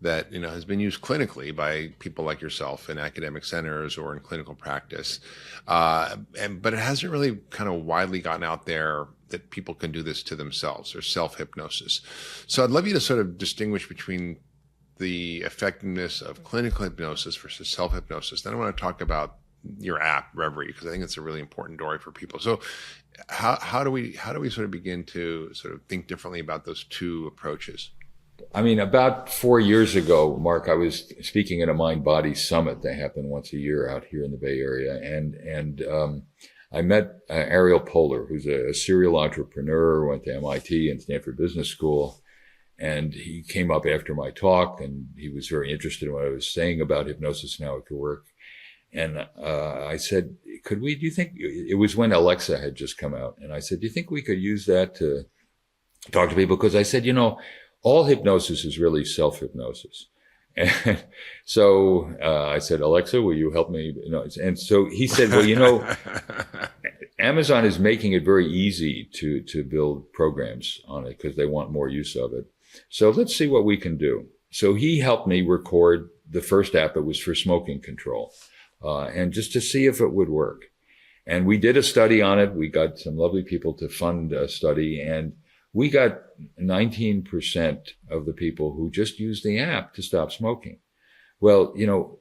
that, has been used clinically by people like yourself in academic centers or in clinical practice. But it hasn't really kind of widely gotten out there that people can do this to themselves, or self-hypnosis. So I'd love you to sort of distinguish between the effectiveness of clinical hypnosis versus self-hypnosis. Then I want to talk about your app, Reverie, because I think it's a really important story for people. So how do we sort of begin to sort of think differently about those two approaches? I mean, about 4 years ago, Mark, I was speaking at a mind-body summit that happened once a year out here in the Bay Area. And I met Ariel Poehler, who's a serial entrepreneur, went to MIT and Stanford Business School. And he came up after my talk and he was very interested in what I was saying about hypnosis and how it could work. And I said, do you think, it was when Alexa had just come out. And I said, do you think we could use that to talk to people? Because I said, all hypnosis is really self-hypnosis. And so I said, Alexa, will you help me? And so he said, well, Amazon is making it very easy to build programs on it because they want more use of it. So let's see what we can do. So he helped me record the first app. It was for smoking control, and just to see if it would work. And we did a study on it. We got some lovely people to fund a study, and we got 19% of the people who just used the app to stop smoking. Well,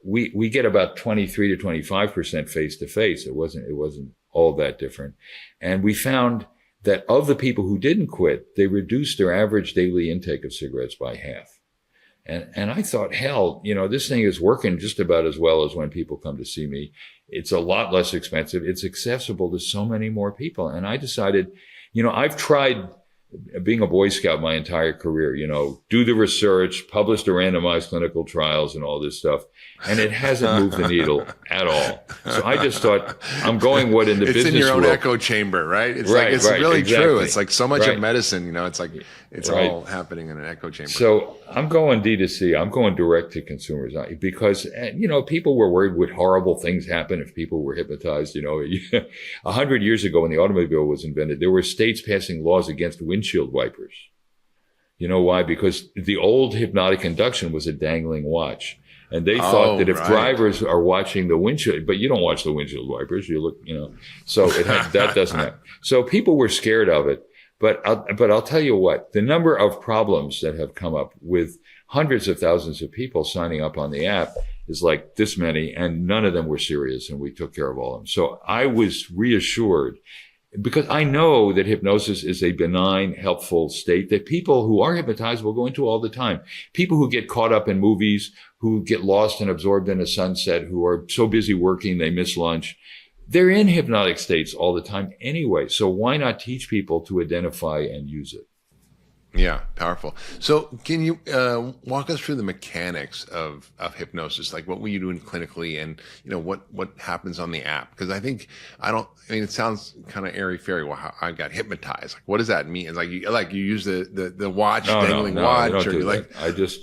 we get about 23 to 25% face to face. It wasn't all that different. And we found that of the people who didn't quit, they reduced their average daily intake of cigarettes by half. And I thought, hell, this thing is working just about as well as when people come to see me. It's a lot less expensive. It's accessible to so many more people. And I decided, I've tried being a Boy Scout my entire career, do the research, publish the randomized clinical trials and all this stuff. And it hasn't moved the needle at all. So I just thought, I'm going what in the business world. It's in your own echo chamber, right? It's really exactly. True. It's like so much of medicine, it's like, it's all happening in an echo chamber. So I'm going D2C. I'm going direct to consumers because, people were worried would horrible things happen if people were hypnotized. 100 years ago when the automobile was invented, there were states passing laws against windshield wipers. You know why? Because the old hypnotic induction was a dangling watch. And they thought that if drivers are watching the windshield, but you don't watch the windshield wipers, you look, so that doesn't happen. So people were scared of it. But I'll tell you what, the number of problems that have come up with hundreds of thousands of people signing up on the app is like this many, and none of them were serious, and we took care of all of them. So I was reassured because I know that hypnosis is a benign, helpful state that people who are hypnotized will go into all the time. People who get caught up in movies, who get lost and absorbed in a sunset, who are so busy working they miss lunch. They're in hypnotic states all the time anyway. So why not teach people to identify and use it? Yeah, powerful. So can you walk us through the mechanics of hypnosis? Like what were you doing clinically and, what happens on the app? Because it sounds kind of airy-fairy. Well, I got hypnotized. Like, what does that mean? It's like you use the watch, dangling watch, or you're like,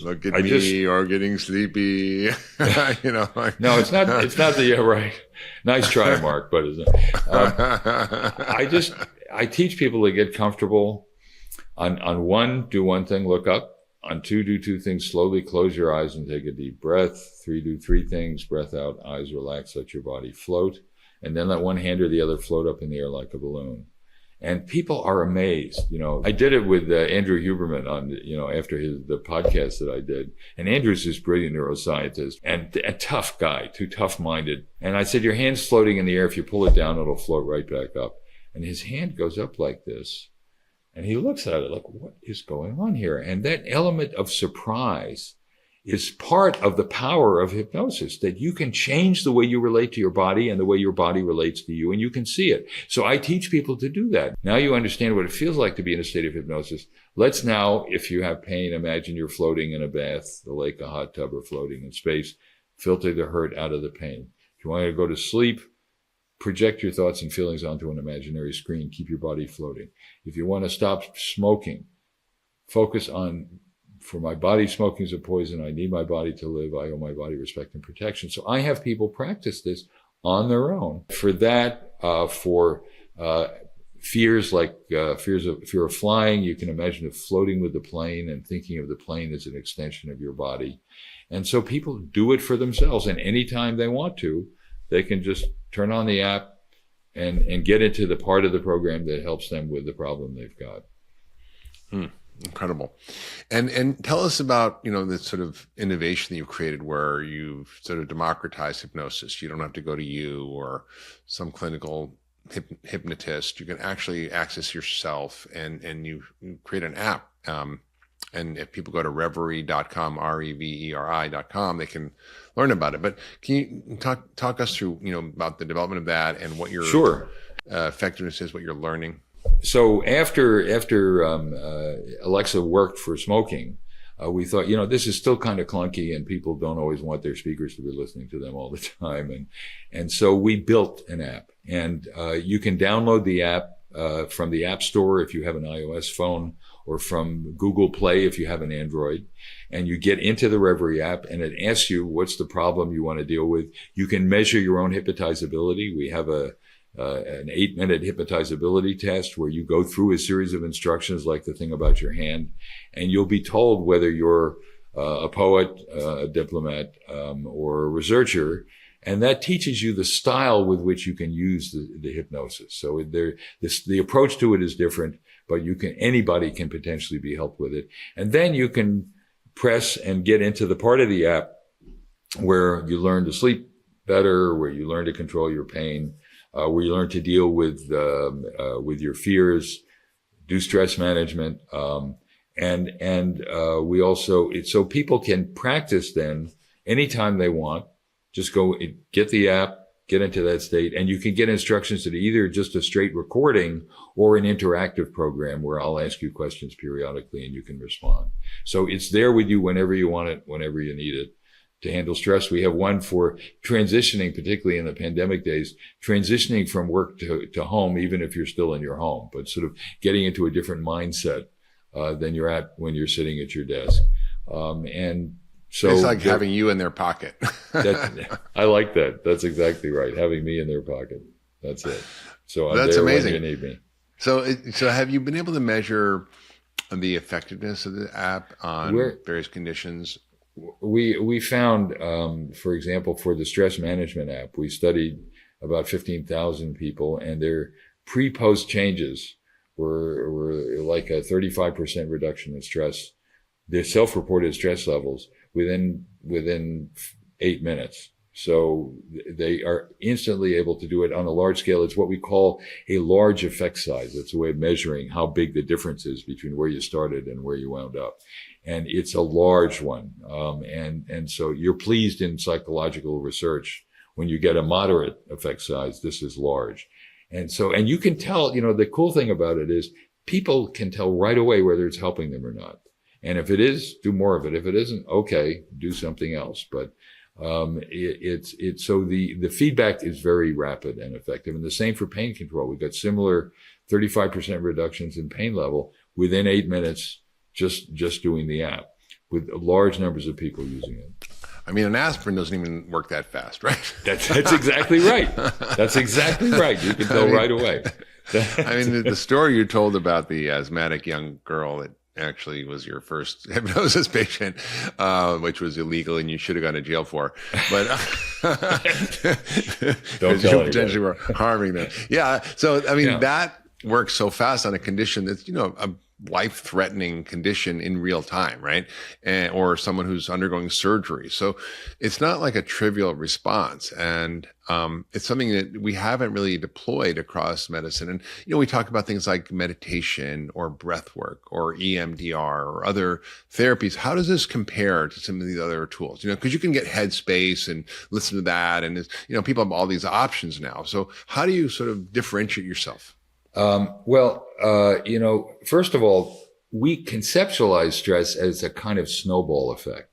look at me or getting sleepy, No, it's not right. Nice try, Mark, but it's not. I teach people to get comfortable. On one, do one thing, look up. On two, do two things, slowly close your eyes and take a deep breath. Three, do three things, breath out, eyes relax, let your body float. And then let one hand or the other float up in the air like a balloon. And people are amazed. I did it with Andrew Huberman on, after the podcast that I did. And Andrew's this brilliant neuroscientist and a tough guy, too tough-minded. And I said, your hand's floating in the air. If you pull it down, it'll float right back up. And his hand goes up like this. And he looks at it like, what is going on here? And that element of surprise is part of the power of hypnosis, that you can change the way you relate to your body and the way your body relates to you, and you can see it. So I teach people to do that. Now you understand what it feels like to be in a state of hypnosis. Let's now, if you have pain, imagine you're floating in a bath, the lake, a hot tub, or floating in space. Filter the hurt out of the pain. If you want to go to sleep, project your thoughts and feelings onto an imaginary screen. Keep your body floating. If you want to stop smoking, focus on, for my body, smoking is a poison. I need my body to live. I owe my body respect and protection. So I have people practice this on their own. For that, fears like fear of flying, you can imagine it floating with the plane and thinking of the plane as an extension of your body. And so people do it for themselves. And anytime they want to, they can just turn on the app and get into the part of the program that helps them with the problem they've got. Incredible. And tell us about, the sort of innovation that you've created where you've sort of democratized hypnosis. You don't have to go to you or some clinical hypnotist. You can actually access yourself and you create an app. And if people go to reverie.com, reveri.com, they can learn about it. But can you talk us through, about the development of that and what your effectiveness is, what you're learning? So after Alexa worked for smoking, we thought, this is still kind of clunky and people don't always want their speakers to be listening to them all the time. And so we built an app, and you can download the app from the App Store if you have an iOS phone, or from Google Play if you have an Android. And you get into the Reverie app and it asks you what's the problem you want to deal with. You can measure your own hypnotizability. We have an 8-minute hypnotizability test where you go through a series of instructions like the thing about your hand, and you'll be told whether you're a poet, a diplomat, or a researcher. And that teaches you the style with which you can use the hypnosis. So the approach to it is different, but anybody can potentially be helped with it. And then you can press and get into the part of the app where you learn to sleep better, where you learn to control your pain, where you learn to deal with your fears, do stress management, and we also, so people can practice then anytime they want. Just go get the app, get into that state, and you can get instructions that are either just a straight recording or an interactive program where I'll ask you questions periodically and you can respond. So it's there with you whenever you want it, whenever you need it to handle stress. We have one for transitioning, particularly in the pandemic days, transitioning from work to home, even if you're still in your home, but sort of getting into a different mindset than you're at when you're sitting at your desk. And so it's like having you in their pocket. I like that. That's exactly right. Having me in their pocket. That's it. So that's there amazing. when you need me. So have you been able to measure the effectiveness of the app on various conditions? We found, for example, for the stress management app, we studied about 15,000 people, and their pre-post changes were like a 35% reduction in stress, their self-reported stress levels within 8 minutes. So they are instantly able to do it on a large scale. It's what we call a large effect size. It's a way of measuring how big the difference is between where you started and where you wound up. And it's a large one. And so you're pleased in psychological research when you get a moderate effect size. This is large. And you can tell, the cool thing about it is people can tell right away whether it's helping them or not. And if it is, do more of it. If it isn't, okay, do something else. But so the feedback is very rapid and effective. And the same for pain control. We've got similar 35% reductions in pain level within 8 minutes, just doing the app, with large numbers of people using it. I mean, an aspirin doesn't even work that fast, right? That's exactly right. That's exactly right. You can tell right away. I mean, the story you told about the asthmatic young girl that actually was your first hypnosis patient, which was illegal and you should have gone to jail for, but don't you tell potentially were harming them. Yeah. So, I mean, that works so fast on a condition that's, a life-threatening condition in real time, right? Or someone who's undergoing surgery. So it's not like a trivial response. And it's something that we haven't really deployed across medicine. And, we talk about things like meditation or breath work or EMDR or other therapies. How does this compare to some of these other tools? Because you can get Headspace and listen to that. And, people have all these options now. So how do you sort of differentiate yourself? First of all, we conceptualize stress as a kind of snowball effect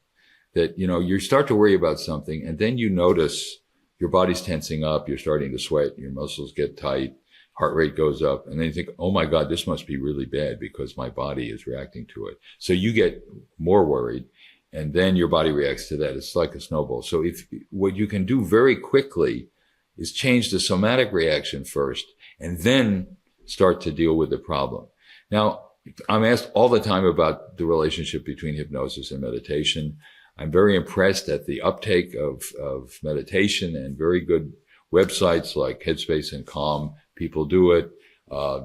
that, you start to worry about something and then you notice your body's tensing up, you're starting to sweat, your muscles get tight, heart rate goes up, and then you think, oh my God, this must be really bad because my body is reacting to it. So you get more worried and then your body reacts to that. It's like a snowball. So what you can do very quickly is change the somatic reaction first and then start to deal with the problem. Now, I'm asked all the time about the relationship between hypnosis and meditation. I'm very impressed at the uptake of meditation, and very good websites like Headspace and Calm. People do it.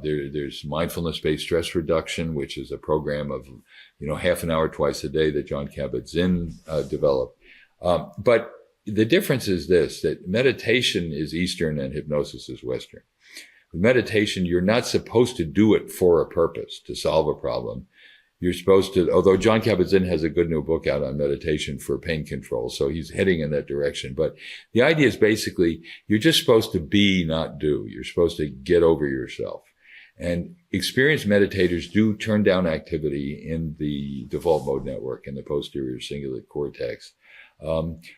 There's mindfulness-based stress reduction, which is a program of, half an hour twice a day that Jon Kabat-Zinn developed. But the difference is this, that meditation is Eastern and hypnosis is Western. With meditation, you're not supposed to do it for a purpose, to solve a problem. You're supposed to, although Jon Kabat-Zinn has a good new book out on meditation for pain control, so he's heading in that direction. But the idea is basically, you're just supposed to be, not do. You're supposed to get over yourself. And experienced meditators do turn down activity in the default mode network, in the posterior cingulate cortex.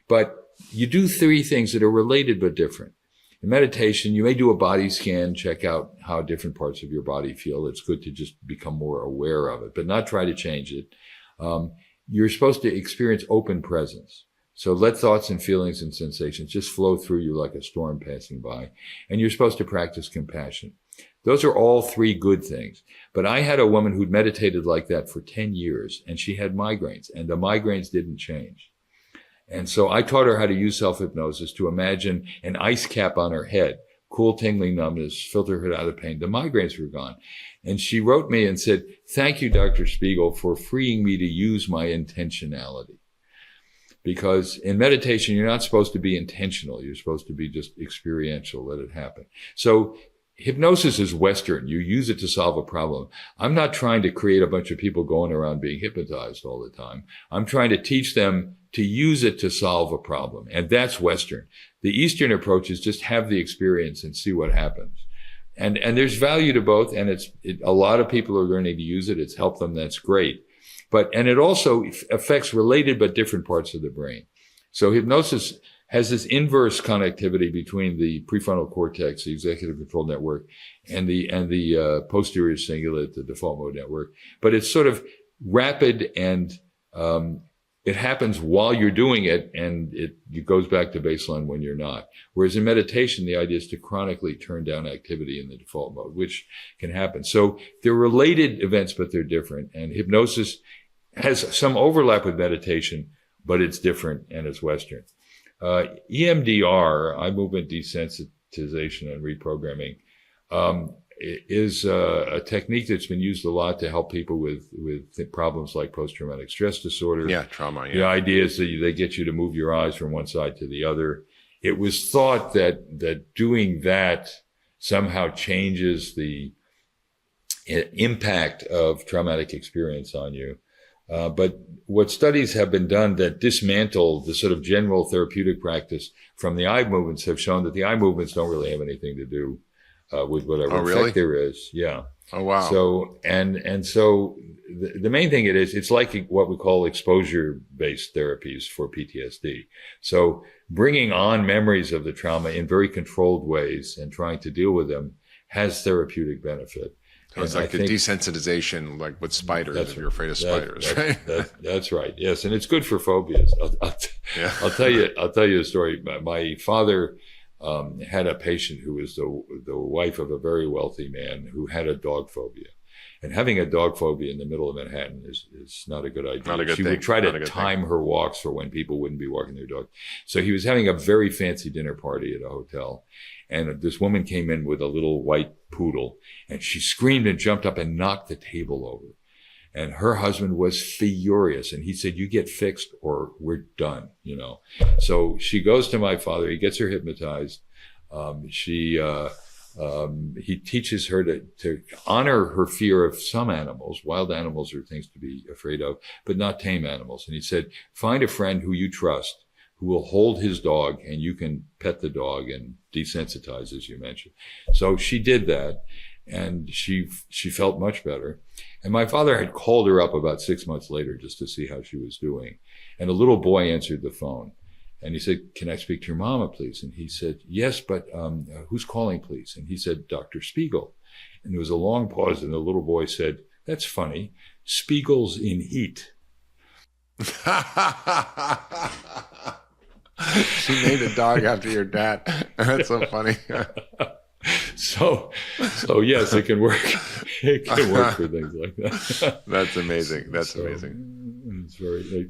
But you do three things that are related but different. In meditation, you may do a body scan, check out how different parts of your body feel. It's good to just become more aware of it, but not try to change it. You're supposed to experience open presence. So let thoughts and feelings and sensations just flow through you like a storm passing by. And you're supposed to practice compassion. Those are all three good things. But I had a woman who'd meditated like that for 10 years, and she had migraines, and the migraines didn't change. And so I taught her how to use self-hypnosis to imagine an ice cap on her head, cool tingling numbness, filter her out of pain. The migraines were gone. And she wrote me and said, "Thank you, Dr. Spiegel, for freeing me to use my intentionality." Because in meditation, you're not supposed to be intentional. You're supposed to be just experiential, let it happen. So hypnosis is Western. You use it to solve a problem. I'm not trying to create a bunch of people going around being hypnotized all the time. I'm trying to teach them to use it to solve a problem. And that's Western. The Eastern approach is just have the experience and see what happens. And there's value to both. And a lot of people are learning to use it. It's helped them. That's great. And it also affects related but different parts of the brain. So hypnosis has this inverse connectivity between the prefrontal cortex, the executive control network, and the posterior cingulate, the default mode network. But it's sort of rapid, and it happens while you're doing it, and it goes back to baseline when you're not. Whereas in meditation, the idea is to chronically turn down activity in the default mode, which can happen. So they're related events, but they're different. And hypnosis has some overlap with meditation, but it's different and it's Western. EMDR, eye movement desensitization and reprogramming, is a technique that's been used a lot to help people with problems like post-traumatic stress disorder. Yeah, trauma. Yeah. The idea is that they get you to move your eyes from one side to the other. It was thought that doing that somehow changes the impact of traumatic experience on you. But what studies have been done that dismantle the sort of general therapeutic practice from the eye movements have shown that the eye movements don't really have anything to do with whatever effect there is. Yeah. Oh, wow. So, and so the main thing it's like what we call exposure-based therapies for PTSD. So bringing on memories of the trauma in very controlled ways and trying to deal with them has therapeutic benefit. So it's like the desensitization, like with spiders, if you're afraid of spiders, right? That's right. Yes. And it's good for phobias. I'll tell you a story. My father had a patient who was the wife of a very wealthy man who had a dog phobia. And having a dog phobia in the middle of Manhattan is not a good idea. Not a good she thing. would try to time her walks for when people wouldn't be walking their dog. So he was having a very fancy dinner party at a hotel. And this woman came in with a little white poodle, and she screamed and jumped up and knocked the table over. And her husband was furious. And he said, "You get fixed or we're done," you know. So she goes to my father. He gets her hypnotized. He teaches her to honor her fear of some animals. Wild animals are things to be afraid of, but not tame animals. And he said, find a friend who you trust, who will hold his dog, and you can pet the dog and desensitize, as you mentioned. So she did that, and she felt much better. And my father had called her up about 6 months later just to see how she was doing. And a little boy answered the phone. And he said, "Can I speak to your mama, please?" And he said, "Yes, but who's calling, please?" And he said, "Dr. Spiegel." And there was a long pause, and the little boy said, "That's funny. Spiegel's in heat." She named a dog after your dad. That's so funny. So yes, it can work. It can work for things like that. That's amazing. That's amazing. It's very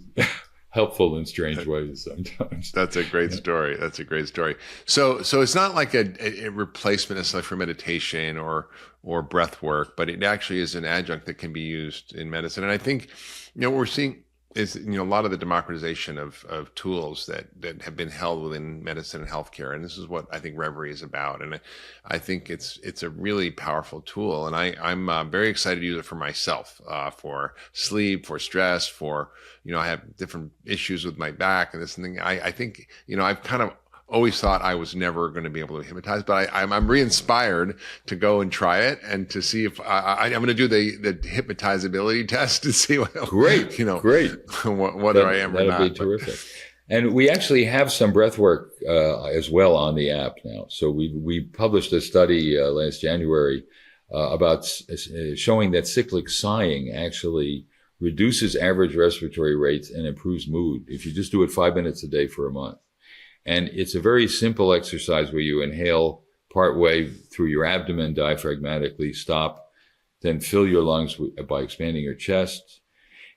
helpful in strange ways sometimes. That's a great story. That's a great story. So it's not like a replacement necessarily for meditation or breath work, but it actually is an adjunct that can be used in medicine. And I think, what we're seeing is, a lot of the democratization of tools that have been held within medicine and healthcare. And this is what I think Reverie is about. And I think it's a really powerful tool. And I'm very excited to use it for myself, for sleep, for stress, for, I have different issues with my back and this and thing. I think, I've kind of always thought I was never going to be able to hypnotize, but I'm re-inspired to go and try it and to see if I'm going to do the hypnotizability test to see what, great, whether I am or not. That'd be terrific. And we actually have some breath work as well on the app now. So we published a study last January about showing that cyclic sighing actually reduces average respiratory rates and improves mood if you just do it 5 minutes a day for a month. And it's a very simple exercise where you inhale partway through your abdomen diaphragmatically, stop, then fill your lungs by expanding your chest,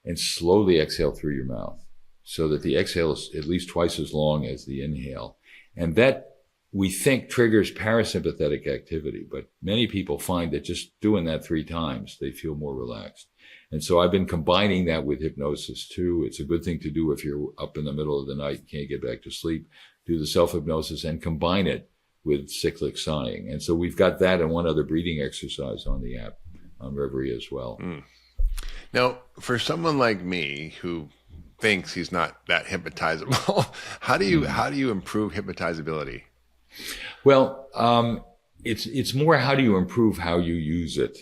and slowly exhale through your mouth so that the exhale is at least twice as long as the inhale. And that we think triggers parasympathetic activity, but many people find that just doing that 3 times, they feel more relaxed. And so I've been combining that with hypnosis too. It's a good thing to do if you're up in the middle of the night, can't get back to sleep. Do the self-hypnosis and combine it with cyclic sighing. And so we've got that and one other breathing exercise on the app, on Reverie as well. Now, for someone like me who thinks he's not that hypnotizable, how do you improve hypnotizability? Well, it's more how do you improve how you use it.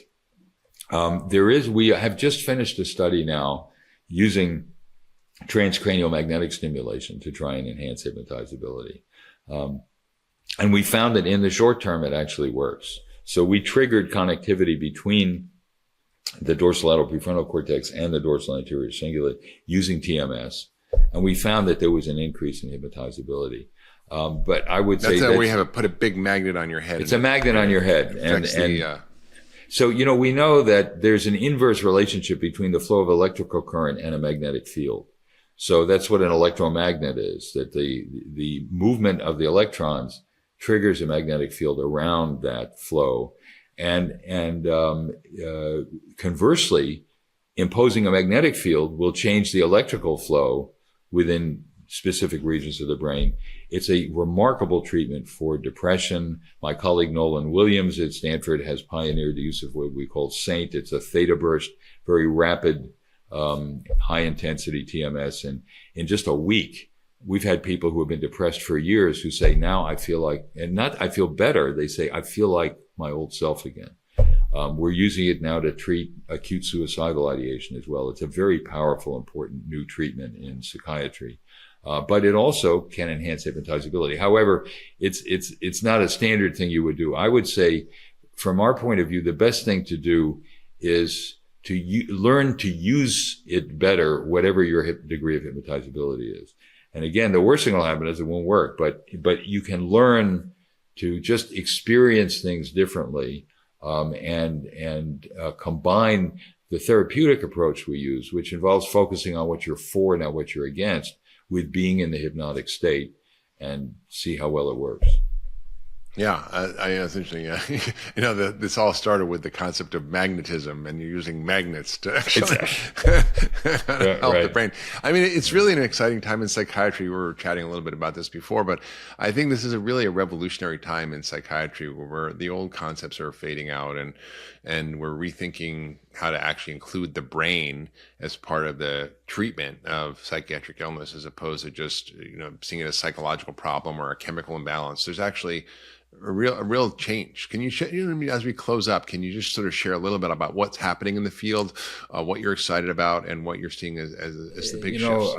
We have just finished a study now using transcranial magnetic stimulation to try and enhance hypnotizability. And we found that in the short term, it actually works. So we triggered connectivity between the dorsolateral prefrontal cortex and the dorsal anterior cingulate using TMS. And we found that there was an increase in hypnotizability. But I would say that's where you put a big magnet on your head. It's a magnet on your head. So, we know that there's an inverse relationship between the flow of electrical current and a magnetic field. So that's what an electromagnet is, that the movement of the electrons triggers a magnetic field around that flow. And conversely, imposing a magnetic field will change the electrical flow within specific regions of the brain. It's a remarkable treatment for depression. My colleague Nolan Williams at Stanford has pioneered the use of what we call SAINT. It's a theta burst, very rapid, high intensity TMS. And in just a week, we've had people who have been depressed for years who say, now I feel like, and not I feel better, they say, I feel like my old self again. We're using it now to treat acute suicidal ideation as well. It's a very powerful, important new treatment in psychiatry. But it also can enhance hypnotizability. However, it's not a standard thing you would do. I would say, from our point of view, the best thing to do is to learn to use it better, whatever your degree of hypnotizability is. And again, the worst thing will happen is it won't work, but you can learn to just experience things differently, and combine the therapeutic approach we use, which involves focusing on what you're for, not what you're against, with being in the hypnotic state, and see how well it works. Yeah, it's interesting. Yeah. This all started with the concept of magnetism, and you're using magnets to actually help the brain. I mean, it's really an exciting time in psychiatry. We were chatting a little bit about this before, but I think this is really a revolutionary time in psychiatry where the old concepts are fading out, and we're rethinking how to actually include the brain as part of the treatment of psychiatric illness, as opposed to just seeing it as a psychological problem or a chemical imbalance. There's actually a real change. Can you, as we close up, can you just sort of share a little bit about what's happening in the field, what you're excited about, and what you're seeing as the big shifts?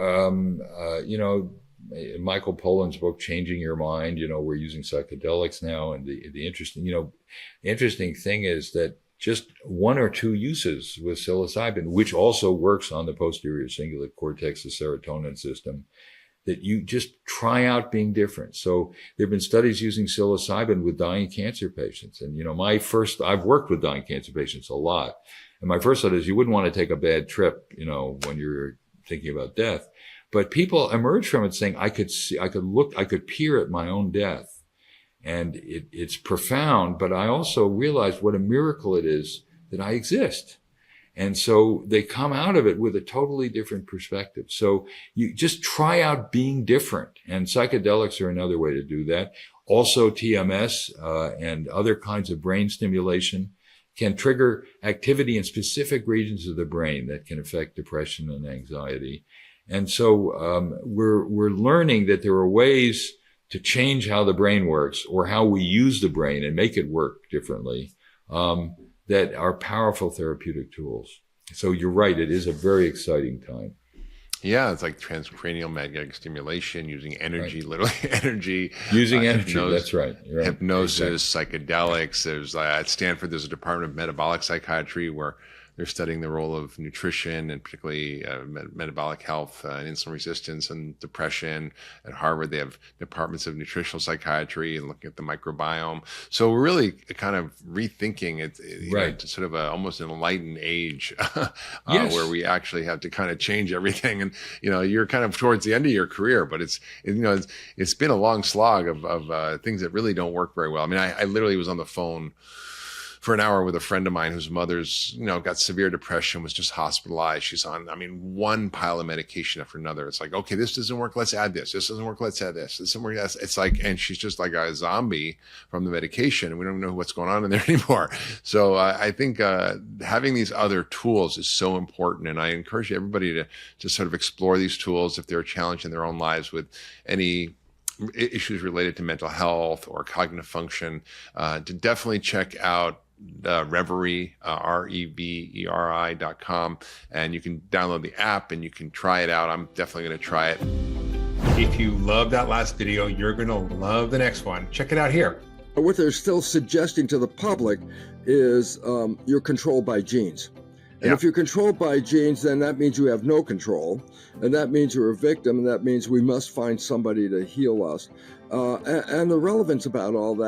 Michael Pollan's book, Changing Your Mind, we're using psychedelics now. And the interesting thing is that just 1 or 2 uses with psilocybin, which also works on the posterior cingulate cortex, the serotonin system, that you just try out being different. So there have been studies using psilocybin with dying cancer patients. And, I've worked with dying cancer patients a lot. And my first thought is you wouldn't want to take a bad trip, when you're thinking about death. But people emerge from it saying, I could peer at my own death. And it's profound, but I also realized what a miracle it is that I exist. And so they come out of it with a totally different perspective. So you just try out being different. And psychedelics are another way to do that. Also TMS, and other kinds of brain stimulation can trigger activity in specific regions of the brain that can affect depression and anxiety. And so, we're learning that there are ways to change how the brain works, or how we use the brain and make it work differently, that are powerful therapeutic tools. So you're right, it is a very exciting time. Yeah, it's like transcranial magnetic stimulation, using energy, literally energy. Using energy, that's right. You're right. Hypnosis, exactly. Psychedelics. There's at Stanford, there's a department of metabolic psychiatry where they're studying the role of nutrition and particularly metabolic health and insulin resistance and depression. At Harvard, they have departments of nutritional psychiatry and looking at the microbiome. So we're really kind of rethinking it, Right. to sort of almost an enlightened age Yes. where we actually have to kind of change everything. And, you're kind of towards the end of your career, but it's been a long slog of things that really don't work very well. I mean, I literally was on the phone for an hour with a friend of mine whose mother's, got severe depression, was just hospitalized. She's on, one pile of medication after another. It's like, okay, this doesn't work. Let's add this. This doesn't work. Let's add this. This doesn't work. It's like, and she's just like a zombie from the medication. And we don't know what's going on in there anymore. So I think having these other tools is so important. And I encourage everybody to sort of explore these tools if they're a challenge in their own lives with any issues related to mental health or cognitive function, to definitely check out Reverie, Reveri.com, and you can download the app and you can try it out. I'm definitely going to try it. If you love that last video, you're going to love the next one. Check it out here. What they're still suggesting to the public is you're controlled by genes. And if you're controlled by genes, then that means you have no control. And that means you're a victim. And that means we must find somebody to heal us. And the relevance about all that